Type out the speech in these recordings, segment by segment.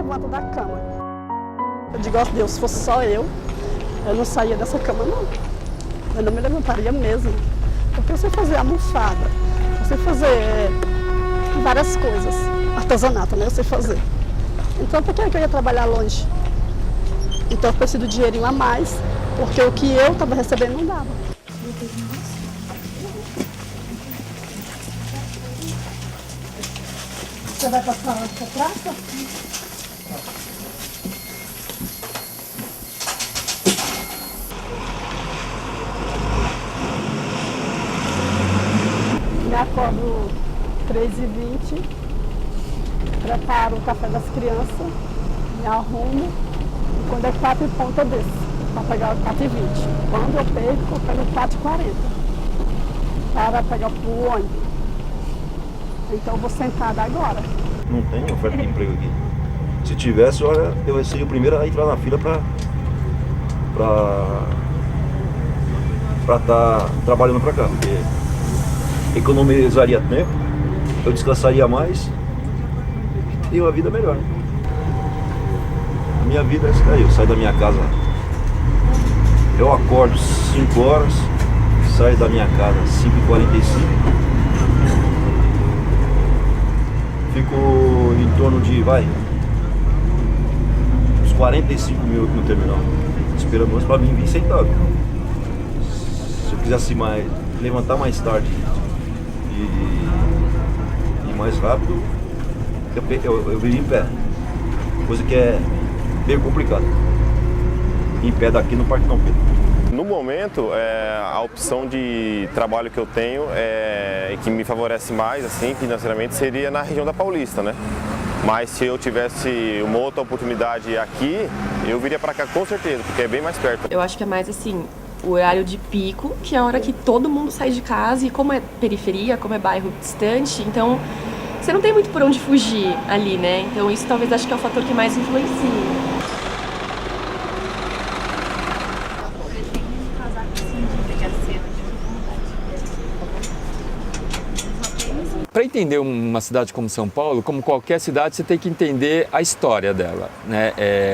levanto da cama. Eu digo, ó Deus, se fosse só eu não saía dessa cama, não. Eu não me levantaria mesmo. Porque eu sei fazer almofada, eu sei fazer várias coisas. Artesanato, né? Eu sei fazer. Então, por que eu ia trabalhar longe? Então, eu preciso de dinheirinho a mais, porque o que eu estava recebendo não dava. Você vai passar a praça? Me acordo 3h20, preparo o café das crianças, me arrumo, e quando é 4h eu desço, para pegar o 4h20. Quando eu pego 4h40, para pegar o ônibus. Então eu vou sentada agora. Não tem oferta de emprego aqui. Se tivesse, olha, eu seria o primeiro a entrar na fila para estar trabalhando para cá, porque economizaria tempo, eu descansaria mais e uma vida melhor. A minha vida é essa daí, eu saio da minha casa, eu acordo 5 horas, saio da minha casa 5h45, fico em torno de, uns 45 minutos no terminal, esperando o para mim vir sentado. Se eu quisesse levantar mais tarde e mais rápido, eu viria em pé, coisa que é meio complicado. Em pé daqui no Parque Dom Pedro. No momento, a opção de trabalho que eu tenho que me favorece mais assim, financeiramente seria na região da Paulista, né? Mas se eu tivesse uma outra oportunidade aqui, eu viria para cá com certeza, porque é bem mais perto. Eu acho que é mais assim, o horário de pico, que é a hora que todo mundo sai de casa, e como é periferia, como é bairro distante, então você não tem muito por onde fugir ali, né? Então isso talvez acho que é o fator que mais influencia. Para entender uma cidade como São Paulo, como qualquer cidade, você tem que entender a história dela, né?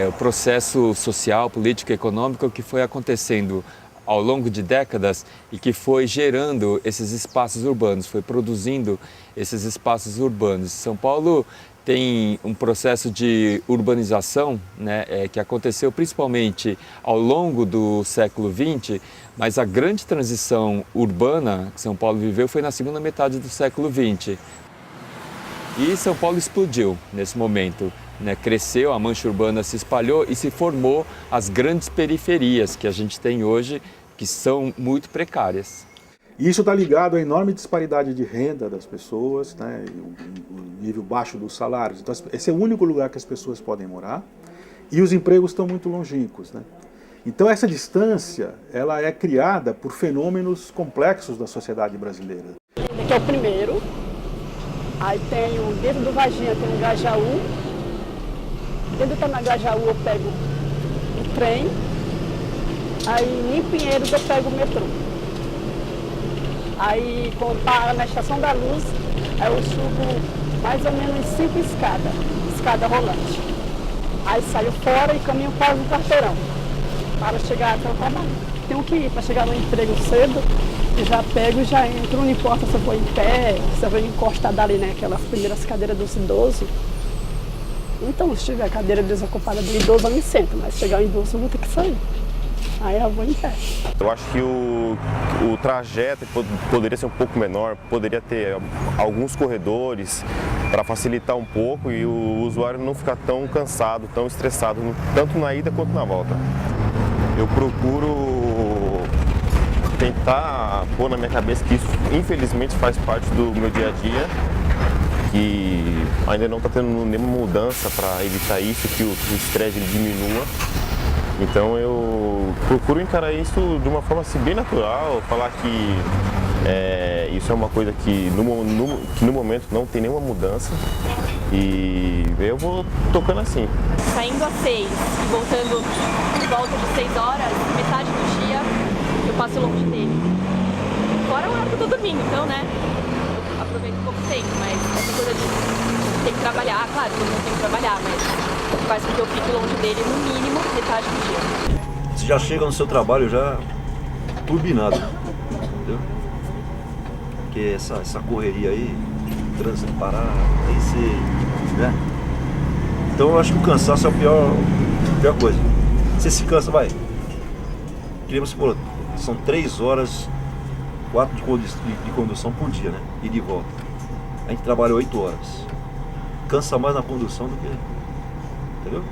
O processo social, político e econômico que foi acontecendo ao longo de décadas e que foi gerando esses espaços urbanos, foi produzindo esses espaços urbanos. São Paulo tem um processo de urbanização, né, que aconteceu principalmente ao longo do século XX, mas a grande transição urbana que São Paulo viveu foi na segunda metade do século XX. E São Paulo explodiu nesse momento, né, cresceu, a mancha urbana se espalhou e se formou as grandes periferias que a gente tem hoje, que são muito precárias. E isso está ligado à enorme disparidade de renda das pessoas, né, o nível baixo dos salários. Então, esse é o único lugar que as pessoas podem morar e os empregos estão muito longínquos, né? Então essa distância, ela é criada por fenômenos complexos da sociedade brasileira. Aqui é o primeiro, aí tem dentro do Varginha tem o Grajaú, dentro do Grajaú eu pego o trem, aí em Pinheiros eu pego o metrô. Aí quando para na Estação da Luz, aí eu subo mais ou menos 5 escada rolante. Aí saio fora e caminho quase o quarteirão, para chegar até o trabalho. Tenho que ir para chegar no emprego cedo, e já pego e já entro, não importa se eu vou em pé, se eu vou encostada ali, né, aquelas primeiras cadeiras dos idosos. Então, se tiver cadeira desocupada do idoso, eu me sento, mas se chegar o idoso, eu vou ter que sair. Aí eu vou em pé. Eu acho que o trajeto poderia ser um pouco menor, poderia ter alguns corredores para facilitar um pouco e o usuário não ficar tão cansado, tão estressado, tanto na ida quanto na volta. Eu procuro tentar pôr na minha cabeça que isso infelizmente faz parte do meu dia a dia, que ainda não está tendo nenhuma mudança para evitar isso, que o estresse diminua. Então eu procuro encarar isso de uma forma assim, bem natural, falar que isso é uma coisa que no momento não tem nenhuma mudança e eu vou tocando assim. Saindo às 6 e voltando por volta de 6 horas, metade do dia eu passo longe dele. Fora o horário que eu tô dormindo, então, né, eu aproveito um pouco tempo, mas essa coisa de tem que trabalhar, claro, todo mundo tem que trabalhar, mas faz com que eu fique longe dele no mínimo metade do dia. Você já chega no seu trabalho já turbinado, entendeu? Porque essa correria aí, trânsito parar, tem que ser, né? Então eu acho que o cansaço é a pior coisa. Você se cansa, vai. Queríamos supor, são 3 horas, 4 de condução por dia, né? E de volta. A gente trabalha 8 horas. Cansa mais na condução do que... Entendeu?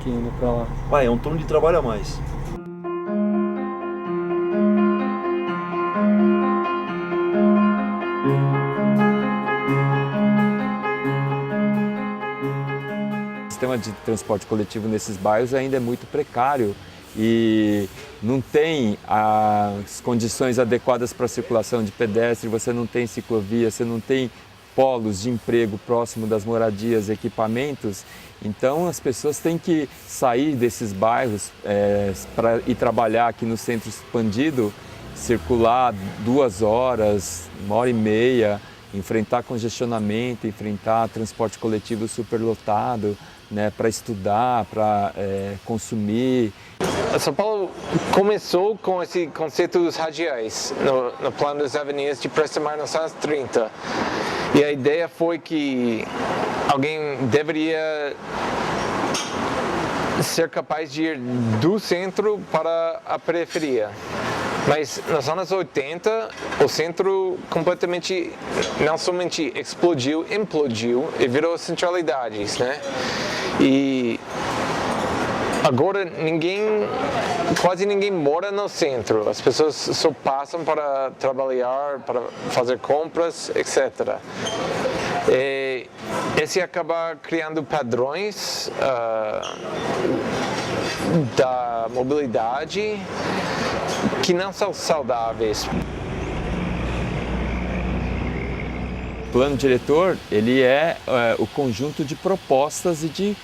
Que indo pra lá. Vai, é um turno de trabalho a mais. O sistema de transporte coletivo nesses bairros ainda é muito precário e não tem as condições adequadas para a circulação de pedestre, você não tem ciclovia, você não tem polos de emprego próximo das moradias, equipamentos. Então as pessoas têm que sair desses bairros para ir trabalhar aqui no centro expandido, circular 2 horas, 1h30, enfrentar congestionamento, enfrentar transporte coletivo superlotado, né, para estudar, para consumir. São Paulo começou com esse conceito dos radiais no plano das avenidas de Prestes Maia nos anos 30. E a ideia foi que alguém deveria ser capaz de ir do centro para a periferia. Mas nos anos 80, o centro completamente, não somente explodiu, implodiu e virou centralidades, né? E agora quase ninguém mora no centro. As pessoas só passam para trabalhar, para fazer compras, etc. E esse acaba criando padrões da mobilidade que não são saudáveis. O plano diretor, ele é o conjunto de propostas e de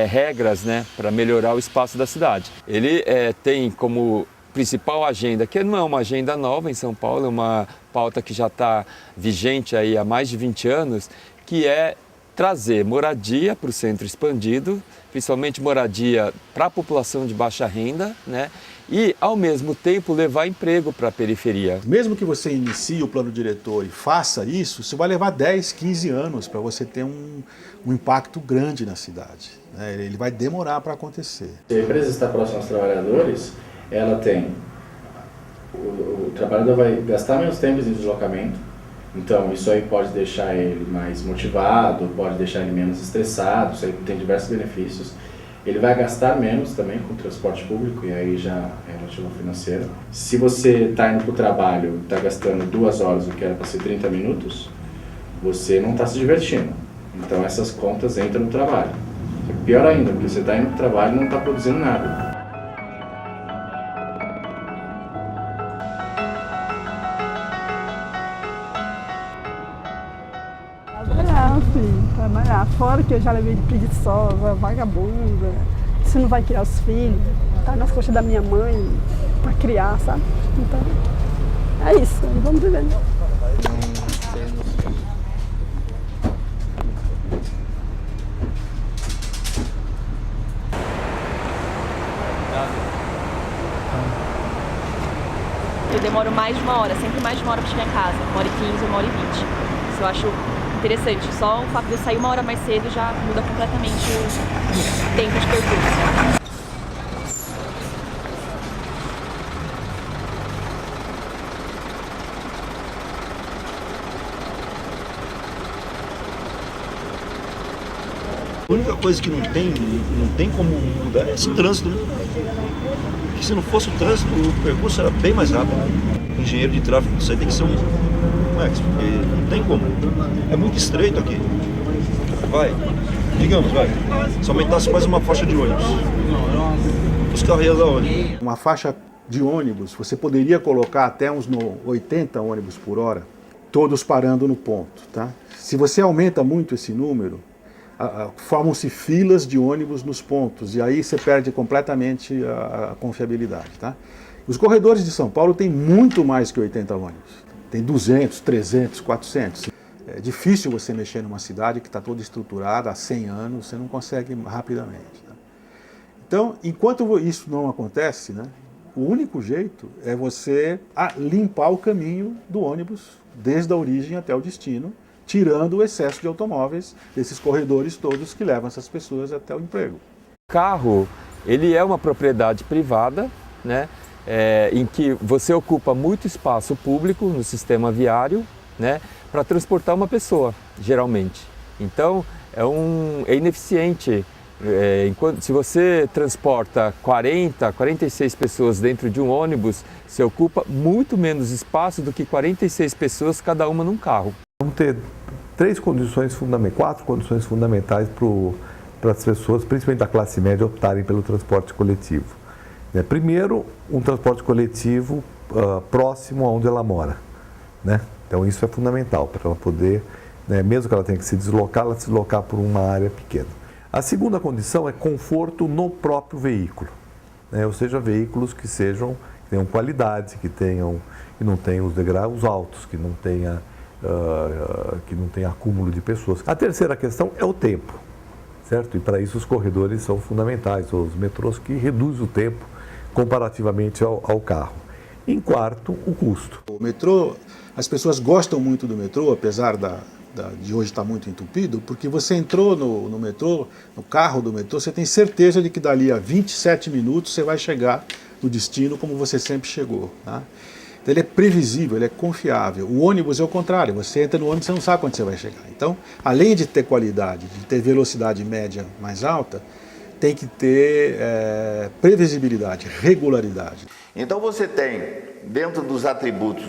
regras, né, para melhorar o espaço da cidade. Ele tem como principal agenda, que não é uma agenda nova em São Paulo, é uma pauta que já está vigente aí há mais de 20 anos, que é trazer moradia para o centro expandido, principalmente moradia para a população de baixa renda, né? E, ao mesmo tempo, levar emprego para a periferia. Mesmo que você inicie o plano diretor e faça isso vai levar 10, 15 anos para você ter um impacto grande na cidade, né? Ele vai demorar para acontecer. Se a empresa está próxima aos trabalhadores, ela tem... O trabalhador vai gastar menos tempo em deslocamento, então isso aí pode deixar ele mais motivado, pode deixar ele menos estressado, isso aí tem diversos benefícios. Ele vai gastar menos também com o transporte público, e aí já é relativo ao financeiro. Se você está indo para o trabalho e está gastando 2 horas, o que era para ser 30 minutos, você não está se divertindo. Então essas contas entram no trabalho. Pior ainda, porque você está indo para o trabalho e não está produzindo nada. Trabalhar. Fora que eu já levei de preguiçosa, vagabunda, você não vai criar os filhos, tá nas costas da minha mãe para criar, sabe? Então, é isso, vamos viver. Eu demoro mais de 1 hora, sempre mais de 1 hora para chegar em casa, 1h15, 1h20. Isso eu acho interessante, só o fato de eu sair 1 hora mais cedo já muda completamente o tempo de percurso. A única coisa que não tem como mudar é esse trânsito, né? Porque se não fosse o trânsito, o percurso era bem mais rápido. Engenheiro de tráfego, isso aí tem que ser um expert, porque não tem como. É muito estreito aqui. Digamos, se aumentasse mais uma faixa de ônibus, os carros iam dar onde? Uma faixa de ônibus, você poderia colocar até uns 80 ônibus por hora, todos parando no ponto, tá? Se você aumenta muito esse número, formam-se filas de ônibus nos pontos, e aí você perde completamente a confiabilidade, tá? Os corredores de São Paulo têm muito mais que 80 ônibus. Tem 200, 300, 400. É difícil você mexer numa cidade que está toda estruturada há 100 anos, você não consegue rapidamente. Né? Então, enquanto isso não acontece, né, o único jeito é você limpar o caminho do ônibus, desde a origem até o destino, tirando o excesso de automóveis desses corredores todos que levam essas pessoas até o emprego. O carro, ele é uma propriedade privada, né, em que você ocupa muito espaço público no sistema viário, né, para transportar uma pessoa, geralmente. Então, é ineficiente. Se você transporta 46 pessoas dentro de um ônibus, você ocupa muito menos espaço do que 46 pessoas, cada uma num carro. Vamos ter 4 condições fundamentais para as pessoas, principalmente da classe média, optarem pelo transporte coletivo. Primeiro, um transporte coletivo próximo aonde ela mora, né? Então isso é fundamental para ela poder, né, mesmo que ela tenha que se deslocar, ela se deslocar por uma área pequena. A segunda condição é conforto no próprio veículo, né? Ou seja, veículos que tenham qualidade, que não tenham os degraus altos, que não tenha acúmulo de pessoas. A terceira questão é o tempo, certo? E para isso os corredores são fundamentais, os metrôs que reduzem o tempo comparativamente ao carro. Em quarto, o custo. O metrô, as pessoas gostam muito do metrô, apesar de hoje estar muito entupido, porque você entrou no metrô, no carro do metrô, você tem certeza de que dali a 27 minutos você vai chegar no destino como você sempre chegou. Tá? Então ele é previsível, ele é confiável. O ônibus é o contrário, você entra no ônibus e você não sabe quando você vai chegar. Então, além de ter qualidade, de ter velocidade média mais alta, tem que ter previsibilidade, regularidade. Então você tem, dentro dos atributos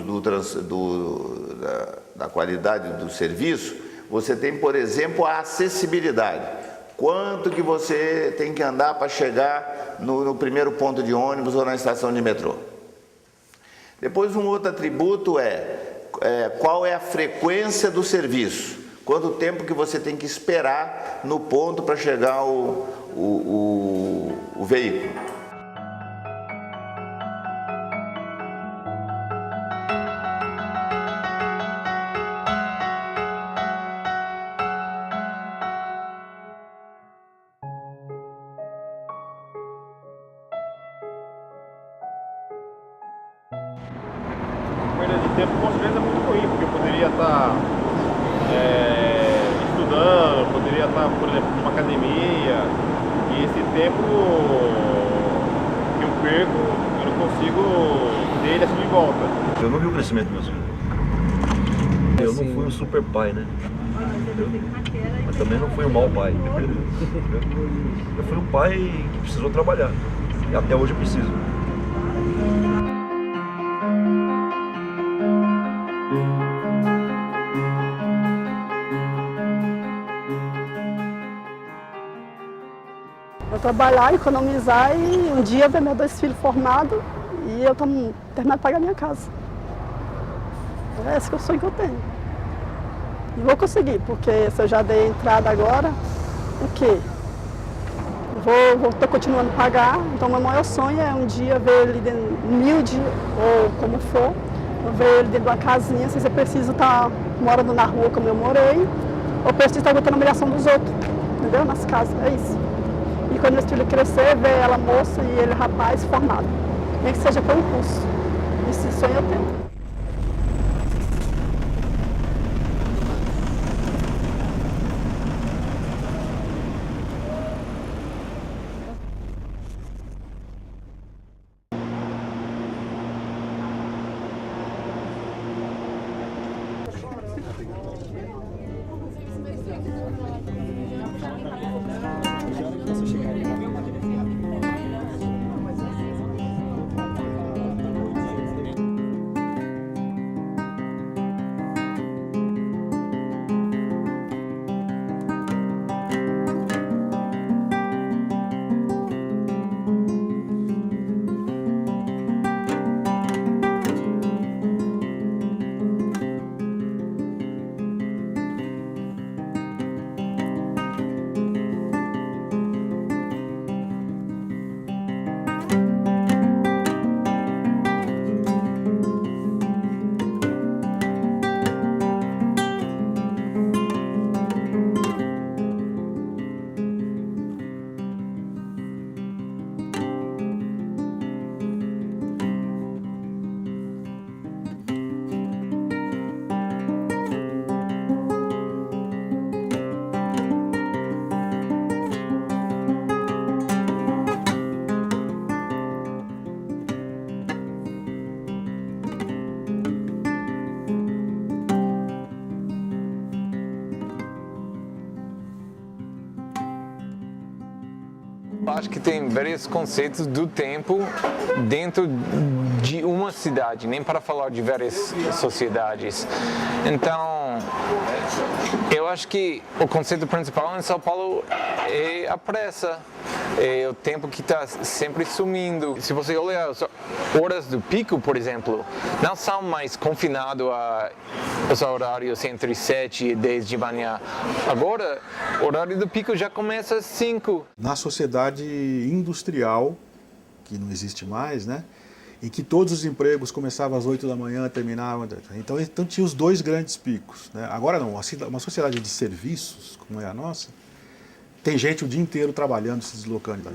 da qualidade do serviço, você tem, por exemplo, a acessibilidade. Quanto que você tem que andar para chegar no primeiro ponto de ônibus ou na estação de metrô? Depois um outro atributo qual é a frequência do serviço. Quanto tempo que você tem que esperar no ponto para chegar o veículo. Perda de tempo com certeza é muito ruim, porque eu poderia estar estudando, poderia estar, por exemplo, numa academia, e esse tempo que eu perco, eu não consigo ter ele assim de volta. Eu não vi o crescimento dos meus filhos. Eu não fui um super pai, né? Mas também não fui um mau pai. Eu fui um pai que precisou trabalhar. E até hoje eu preciso. Eu trabalhar, economizar e um dia ver meus 2 filhos formados e eu terminar de pagar minha casa. É esse que é o sonho que eu tenho. E vou conseguir, porque se eu já dei entrada agora, o quê? Estou continuando a pagar, então meu maior sonho é um dia ver ele humilde, ou como for, ver ele dentro de uma casinha, se você precisa estar morando na rua como eu morei, ou precisa estar botando a humilhação dos outros, entendeu? Nas casas, é isso. E quando meu filho crescer, ver ela moça e ele rapaz formado. Nem que seja por um curso. Esse sonho eu tenho. Acho que tem vários conceitos do tempo dentro de uma cidade, nem para falar de várias sociedades. Então, eu acho que o conceito principal em São Paulo é a pressa, é o tempo que está sempre sumindo. Se você olhar as horas do pico, por exemplo, não são mais confinados aos horários entre 7 e 10 de manhã. Agora, o horário do pico já começa às 5. Na sociedade industrial, que não existe mais, né? Em que todos os empregos começavam às 8 da manhã, terminavam... Então tinha os dois grandes picos, né? Agora não, uma sociedade de serviços, como é a nossa, tem gente o dia inteiro trabalhando, se deslocando.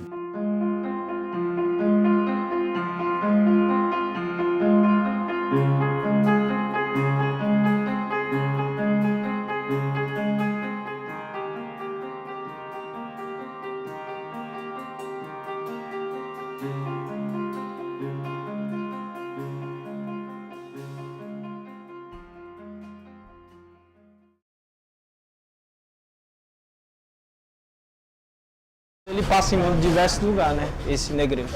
Ele passa em diversos lugares, né? Esse negreiro.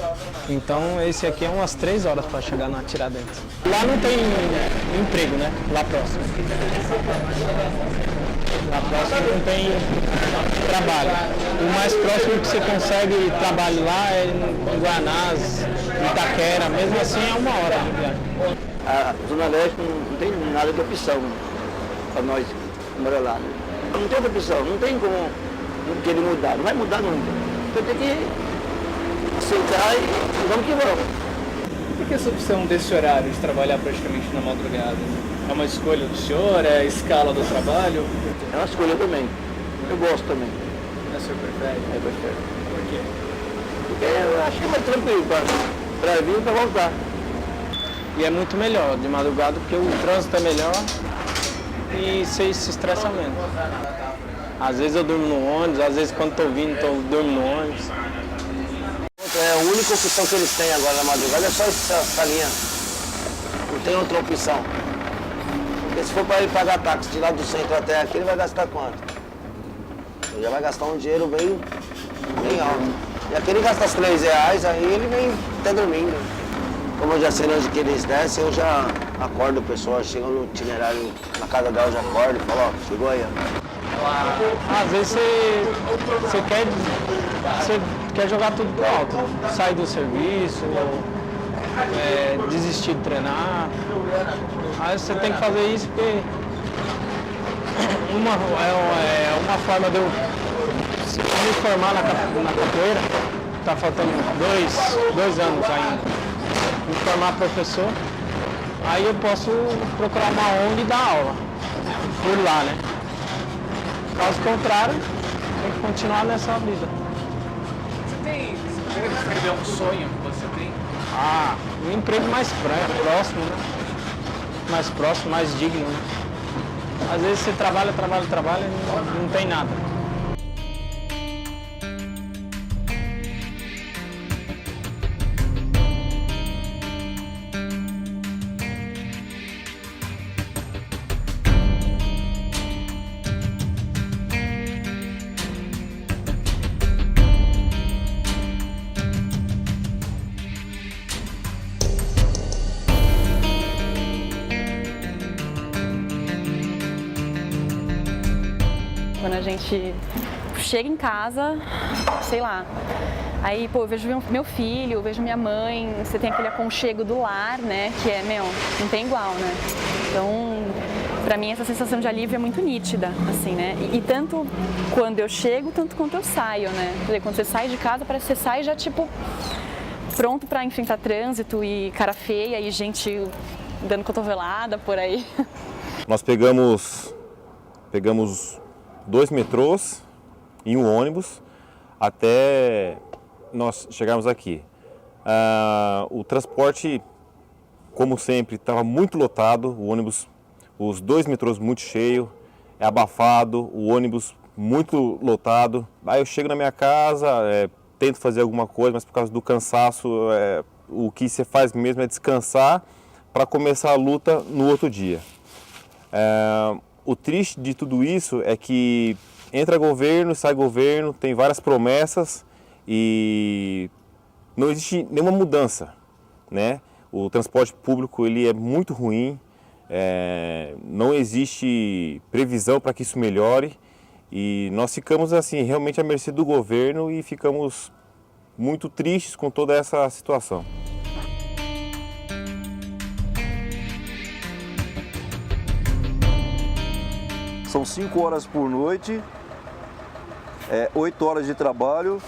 Então esse aqui é umas 3 horas para chegar na Tiradentes. Lá não tem emprego, né? Lá próximo. Lá próximo não tem trabalho. O mais próximo que você consegue trabalho lá é em Guanás, Itaquera, mesmo assim é 1 hora de viagem. A Zona Leste não tem nada de opção para nós que moramos lá. Né? Não tem outra opção, não tem como querer mudar, não vai mudar nunca. Então tem que aceitar e vamos que vamos. Por que essa opção desse horário de trabalhar praticamente na madrugada? É uma escolha do senhor? É a escala do trabalho? É uma escolha também. Eu gosto também. O senhor prefere? Eu prefiro. Por quê? Porque eu acho que é mais tranquilo para vir e para voltar. E é muito melhor de madrugada porque o trânsito é melhor e você se estressa menos. Às vezes eu durmo no ônibus, às vezes quando estou vindo eu durmo no ônibus. A única opção que eles têm agora na madrugada é só essa linha. Não tem outra opção. Porque se for para ele pagar táxi de lá do centro até aqui, ele vai gastar quanto? Ele já vai gastar um dinheiro bem alto. E aqui ele gasta os R$3, aí ele vem até dormindo. Como eu já sei onde que eles descem, eu já acordo o pessoal, chego no itinerário, na casa dela, eu já acordo e falo, ó, chegou aí, ó. Às vezes você quer jogar tudo pro alto, sair do serviço, desistir de treinar. Aí você tem que fazer isso porque uma forma de eu me formar na capoeira, tá faltando 2 anos ainda, me formar professor, aí eu posso procurar uma ONG e dar aula por lá, né? Caso contrário, tem que continuar nessa vida. Você poderia descrever um sonho que você tem? Um emprego mais próximo, né? Mais próximo, mais digno, né? Às vezes você trabalha e não tem nada. Quando a gente chega em casa, sei lá, aí, pô, eu vejo meu filho, eu vejo minha mãe, você tem aquele aconchego do lar, né, que é, não tem igual, né. Então, pra mim, essa sensação de alívio é muito nítida, assim, né, e tanto quando eu chego, tanto quanto eu saio, né. Quer dizer, quando você sai de casa, parece que você sai já, tipo, pronto pra enfrentar trânsito e cara feia e gente dando cotovelada por aí. Nós pegamos 2 metrôs e um ônibus até nós chegarmos aqui. O transporte, como sempre, estava muito lotado, o ônibus, os 2 metrôs muito cheios, é abafado, o ônibus muito lotado. Aí eu chego na minha casa, tento fazer alguma coisa, mas por causa do cansaço, o que você faz mesmo é descansar para começar a luta no outro dia. O triste de tudo isso é que entra governo, sai governo, tem várias promessas e não existe nenhuma mudança, né? O transporte público ele é muito ruim, não existe previsão para que isso melhore e nós ficamos assim realmente à mercê do governo e ficamos muito tristes com toda essa situação. São 5 horas por noite, 8 horas de trabalho,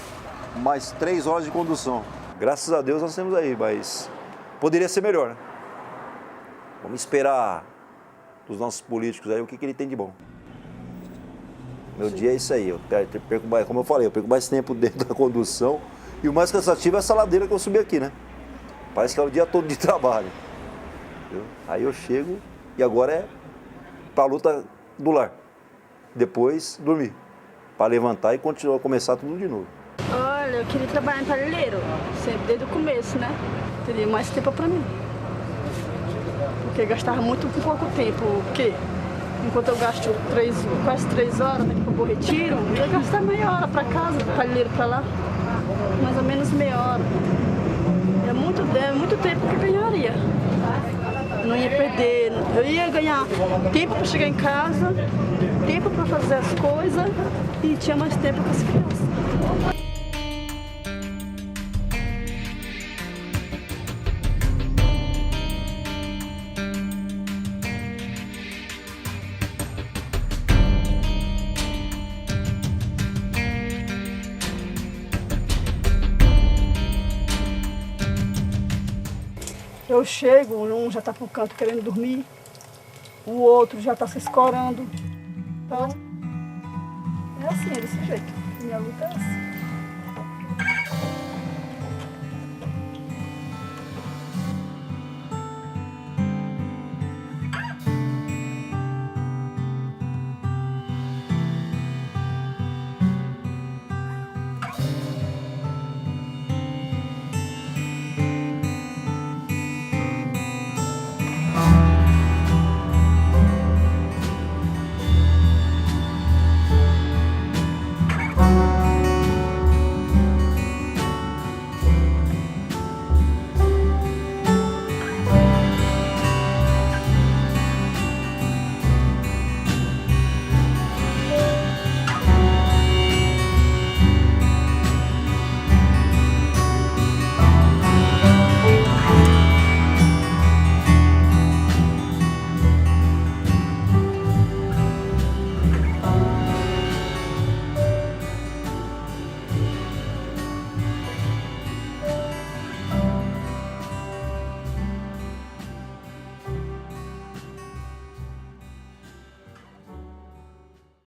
mais 3 horas de condução. Graças a Deus nós temos aí, mas poderia ser melhor, né? Vamos esperar dos nossos políticos aí o que ele tem de bom. Meu dia é isso aí, eu perco mais, como eu falei, eu perco mais tempo dentro da condução e o mais cansativo é essa ladeira que eu subi aqui, né? Parece que é o dia todo de trabalho. Entendeu? Aí eu chego e agora é pra luta do lar. Depois dormir, para levantar e continuar, começar tudo de novo. Olha, eu queria trabalhar em parelheiro, sempre desde o começo, né? Teria mais tempo para mim. Porque gastava muito com pouco tempo. Porque enquanto eu gasto quase 3 horas daqui para o retiro, eu ia gastar meia hora para casa, do parelheiro para lá. Mais ou menos meia hora. É muito tempo que eu ganharia. Não ia perder, eu ia ganhar tempo para chegar em casa, tempo para fazer as coisas e tinha mais tempo com as crianças. Eu chego, um já está pro canto querendo dormir, o outro já está se escorando. Então, é assim, é desse jeito. Minha luta é assim.